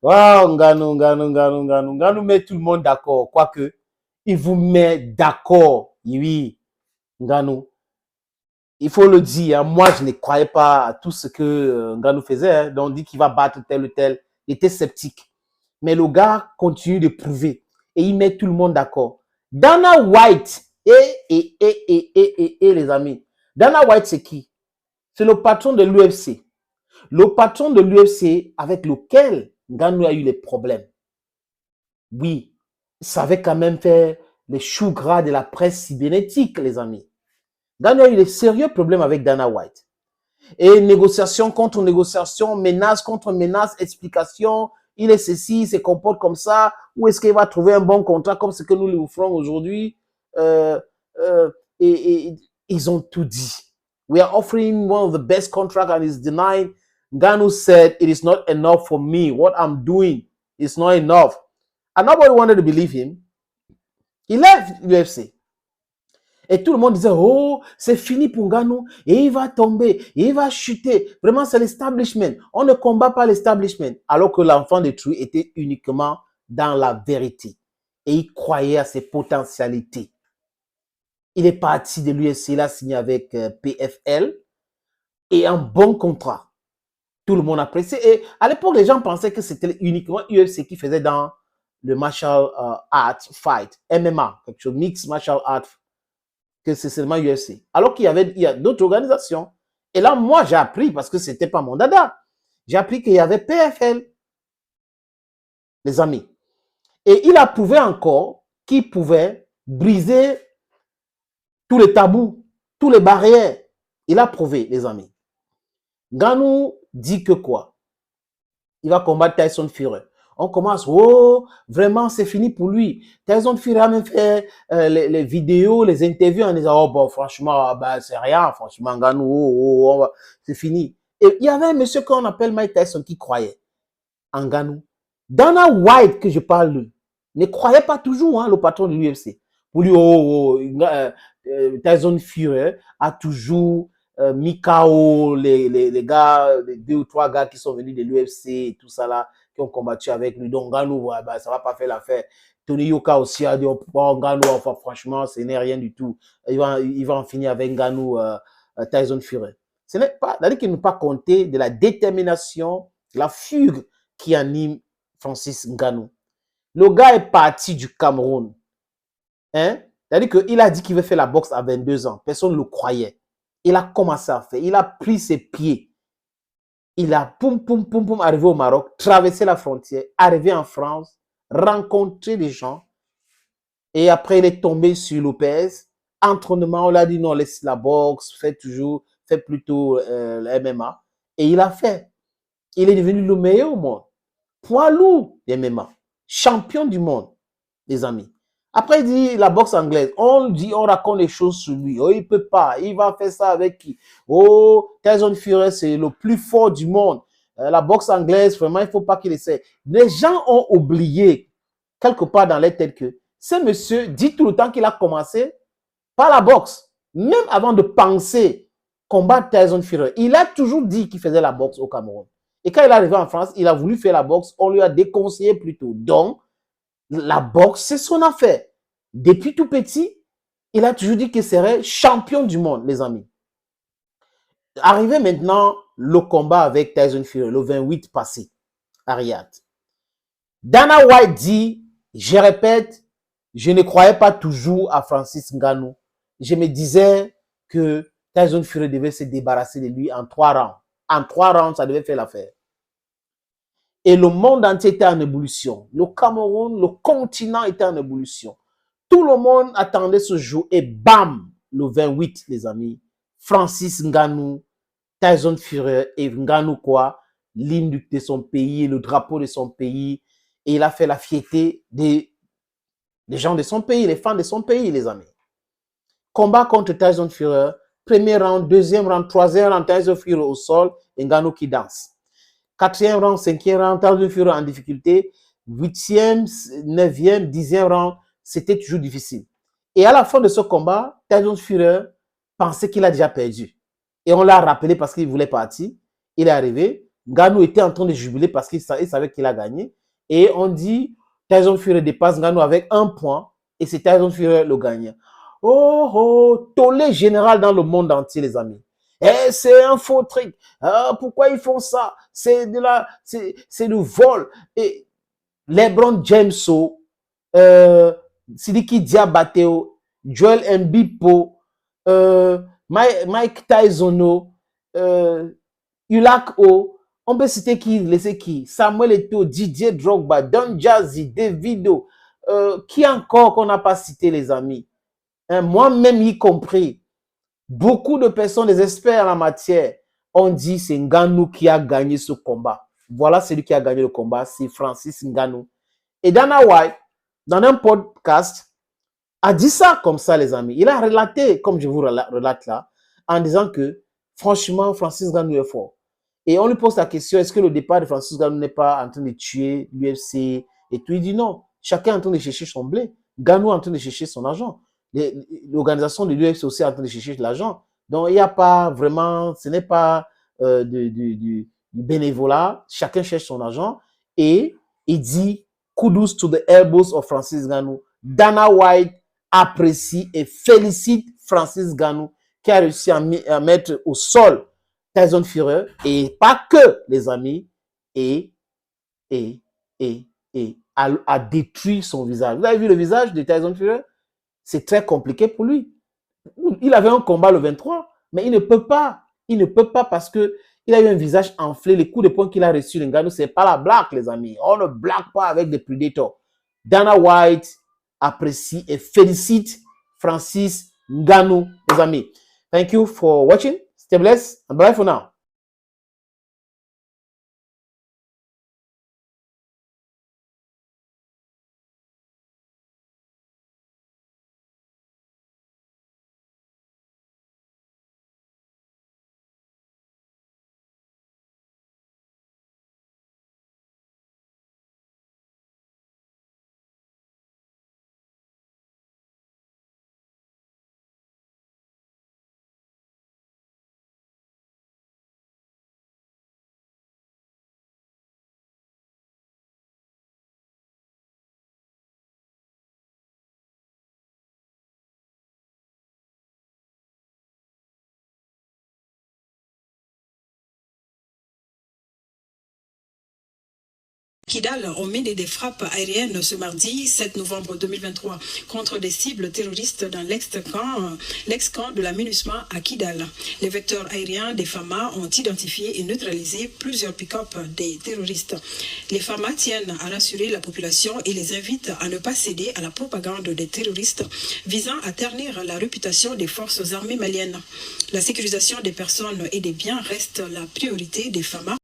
Wow, Ngannou met tout le monde d'accord. Quoique, il vous met d'accord. Oui, Ngannou. Il faut le dire, hein, moi, je ne croyais pas à tout ce que Ngannou faisait. Hein. Donc, on dit qu'il va battre tel ou tel. Il était sceptique. Mais le gars continue de prouver. Et il met tout le monde d'accord. Dana White, les amis. Dana White, c'est qui? C'est le patron de l'UFC. Le patron de l'UFC avec lequel Ngannou a eu les problèmes. Oui, ça avait quand même fait les choux gras de la presse cybernétique, les amis. Ngannou a eu des sérieux problèmes avec Dana White. Et négociation contre négociation, menace contre menace, explication, il est ceci, il se comporte comme ça, où est-ce qu'il va trouver un bon contrat comme ce que nous lui offrons aujourd'hui? euh, euh, et ils ont tout dit. We are offering one of the best contracts and he's denying. Ngannou said, it is not enough for me. What I'm doing is not enough. And nobody wanted to believe him. He left l'UFC. Et tout le monde disait, oh, c'est fini pour Ngannou, et il va tomber, et il va chuter. Vraiment, c'est l'establishment. On ne combat pas l'establishment. Alors que l'enfant de True était uniquement dans la vérité. Et il croyait à ses potentialités. Il est parti de l'UFC, il a signé avec PFL, et un bon contrat. Tout le monde appréciait. Et à l'époque, les gens pensaient que c'était uniquement UFC qui faisait dans le martial art fight, MMA, quelque chose, mix martial art, que c'est seulement UFC. Alors qu'il y a d'autres organisations. Et là, moi, j'ai appris, parce que c'était pas mon dada, j'ai appris qu'il y avait PFL, les amis. Et il a prouvé encore qu'il pouvait briser tous les tabous, tous les barrières. Il a prouvé, les amis. Ngannou dit que quoi? Il va combattre Tyson Fury. On commence, oh, vraiment, c'est fini pour lui. Tyson Fury a même fait les vidéos, les interviews en disant, oh, bon, franchement, bah, c'est rien, franchement, Ngannou, oh, c'est fini. Et il y avait un monsieur qu'on appelle Mike Tyson qui croyait en Ngannou. Dana White, que je parle, ne croyait pas toujours, hein, le patron de l'UFC. Pour lui, Tyson Fury a toujours mis KO les gars, les 2 ou 3 gars qui sont venus de l'UFC et tout ça là, qui ont combattu avec lui. Donc, Ngannou, ouais, bah, ça va pas faire l'affaire. Tony Yoka aussi a dit, oh, Ngannou, enfin, franchement, ce n'est rien du tout. Il va en finir avec Ngannou, Tyson Fury. Ce n'est pas, c'est-à-dire qu'il ne peut pas compter de la détermination, la fugue qui anime Francis Ngannou. Le gars est parti du Cameroun. Hein? C'est-à-dire qu'il a dit qu'il veut faire la boxe à 22 ans. Personne ne le croyait. Il a commencé à faire. Il a pris ses pieds. Il a poum, arrivé au Maroc, traversé la frontière, arrivé en France, rencontré des gens. Et après, il est tombé sur Lopez. Entraînement, on l'a dit non, laisse la boxe, fais plutôt le MMA. Et il a fait. Il est devenu le meilleur au monde. Poids lourd des MMA. Champion du monde, les amis. Après, il dit la boxe anglaise. On raconte les choses sur lui. Oh, il peut pas. Il va faire ça avec qui? Oh, Tyson Fury, c'est le plus fort du monde. La boxe anglaise, vraiment, il faut pas qu'il essaie. Les gens ont oublié, quelque part dans les têtes, que ce monsieur dit tout le temps qu'il a commencé par la boxe. Même avant de penser combattre Tyson Fury, il a toujours dit qu'il faisait la boxe au Cameroun. Et quand il est arrivé en France, il a voulu faire la boxe. On lui a déconseillé plutôt. Donc, la boxe, c'est son affaire. Depuis tout petit, il a toujours dit qu'il serait champion du monde, les amis. Arrivé maintenant, le combat avec Tyson Fury, le 28 passé, à Riyad. Dana White dit, je répète, je ne croyais pas toujours à Francis Ngannou. Je me disais que Tyson Fury devait se débarrasser de lui en 3 rounds. En 3 rounds, ça devait faire l'affaire. Et le monde entier était en ébullition. Le Cameroun, le continent était en ébullition. Tout le monde attendait ce jour et bam, le 28, les amis, Francis Ngannou, Tyson Fury et Ngannou quoi, l'hymne de son pays, le drapeau de son pays. Et il a fait la fierté des gens de son pays, les fans de son pays, les amis. Combat contre Tyson Fury, premier round, deuxième round, troisième round, Tyson Fury au sol et Ngannou qui danse. 4e round, 5e round, Tyson Fury en difficulté. 8e, 9e, 10e round, c'était toujours difficile. Et à la fin de ce combat, Tyson Fury pensait qu'il a déjà perdu. Et on l'a rappelé parce qu'il voulait partir. Il est arrivé. Ngannou était en train de jubiler parce qu'il savait qu'il a gagné. Et on dit, Tyson Fury dépasse Ngannou avec 1 point et c'est Tyson Fury le gagnant. Oh, oh, tollé général dans le monde entier, les amis. Eh, c'est un faux truc. Ah, pourquoi ils font ça? C'est du vol. Et LeBron James, Sidiki Diabateo, Joel Embiid, Mike Tyson, Ulak O, on peut citer qui, laisser qui? Samuel Eto'o, Didier Drogba, Don Jazzy, Davido, qui encore qu'on n'a pas cité, les amis? Hein, moi-même y compris. Beaucoup de personnes, des experts en la matière, ont dit c'est Ngannou qui a gagné ce combat. Voilà celui qui a gagné le combat, c'est Francis Ngannou. Et Dana White, dans un podcast, a dit ça comme ça, les amis. Il a relaté, comme je vous relate là, en disant que, franchement, Francis Ngannou est fort. Et on lui pose la question, est-ce que le départ de Francis Ngannou n'est pas en train de tuer l'UFC et tout? Il dit non. Chacun est en train de chercher son blé. Ngannou est en train de chercher son argent. L'organisation de l'UFC aussi est en train de chercher de l'argent. Donc, il n'y a pas vraiment, ce n'est pas du bénévolat. Chacun cherche son argent. Et il dit, kudos to the elbows of Francis Ngannou. Dana White apprécie et félicite Francis Ngannou qui a réussi à mettre au sol Tyson Fury et pas que, les amis, et a détruit son visage. Vous avez vu le visage de Tyson Fury? C'est très compliqué pour lui. Il avait un combat le 23, mais il ne peut pas parce que il a eu un visage enflé. Les coups de poing qu'il a reçus, Ngannou, c'est pas la blague, les amis. On ne blague pas avec des predators. Dana White apprécie et félicite Francis Ngannou, les amis. Thank you for watching. Stay blessed and bye for now. Kidal ont mené des frappes aériennes ce mardi 7 novembre 2023 contre des cibles terroristes dans l'ex-camp de la MINUSMA à Kidal. Les vecteurs aériens des FAMA ont identifié et neutralisé plusieurs pick-up des terroristes. Les FAMA tiennent à rassurer la population et les invitent à ne pas céder à la propagande des terroristes visant à ternir la réputation des forces armées maliennes. La sécurisation des personnes et des biens reste la priorité des FAMA.